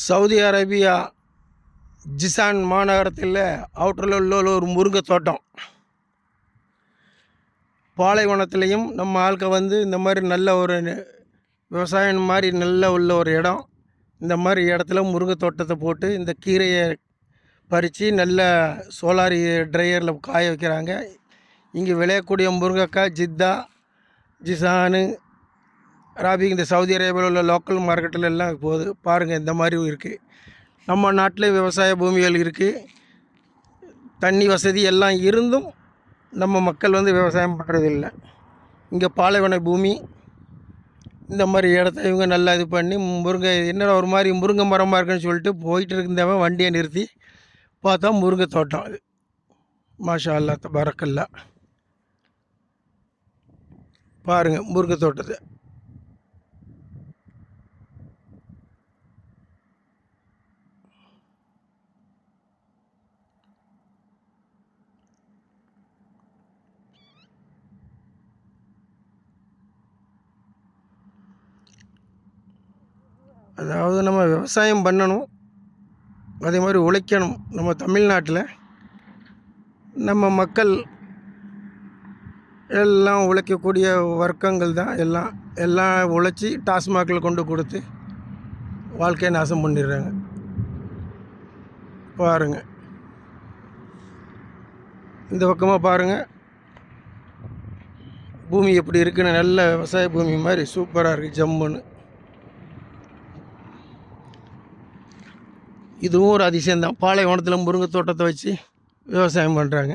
Saudi Arabia Jizan மாநகரத்தில் அவுட்டரில் உள்ள ஒரு முருங்கை தோட்டம். பாலைவனத்துலேயும் நம்ம ஆட்கள் இந்த மாதிரி நல்ல ஒரு விவசாயம் மாதிரி நல்ல உள்ள ஒரு இடம். இந்த மாதிரி இடத்துல முருங்கை தோட்டத்தை போட்டு இந்த கீரையை பறித்து நல்ல சோலார் ட்ரையரில் காய வைக்கிறாங்க. இங்கே விளையக்கூடிய முருங்கைக்காய் ஜித்தா, ஜிசானு, ராபி இந்த சவுதி அரேபியாவில் உள்ள லோக்கல் மார்க்கெட்டில் எல்லாம் போகுது. பாருங்கள், இந்த மாதிரி இருக்குது. நம்ம நாட்டில் விவசாய பூமிகள் இருக்குது, தண்ணி வசதி எல்லாம் இருந்தும் நம்ம மக்கள் விவசாயம் பண்ணுறதில்லை. இங்கே பாலைவன பூமி. இந்த மாதிரி இடத்த இவங்க நல்லா இது பண்ணி முருங்கை என்னடா ஒரு மாதிரி முருங்கை மரமாக இருக்குன்னு சொல்லிட்டு போயிட்டு இருந்தவன் வண்டியை நிறுத்தி பார்த்தா முருங்கை தோட்டம். அது மாஷா அல்லா தபாரக்கல்லா. பாருங்கள் முருங்கை தோட்டத்தை. அதாவது நம்ம விவசாயம் பண்ணணும், அதே மாதிரி உழைக்கணும். நம்ம தமிழ்நாட்டில் நம்ம மக்கள் எல்லாம் உழைக்கக்கூடிய வர்க்கங்கள் தான். எல்லாம் உழைச்சி டாஸ்மாகில் கொண்டு கொடுத்து வாழ்க்கையை நாசம் பண்ணிடுறாங்க. பாருங்கள், இந்த பக்கமாக பாருங்கள் பூமி எப்படி இருக்குன்னு. நல்ல விவசாய பூமி மாதிரி சூப்பராக இருக்குது, ஜம்முன்னு. இதுவும் ஒரு அதிசயம்தான். பாலைவனத்தில் முருங்கை தோட்டத்தை வச்சு விவசாயம் பண்ணுறாங்க.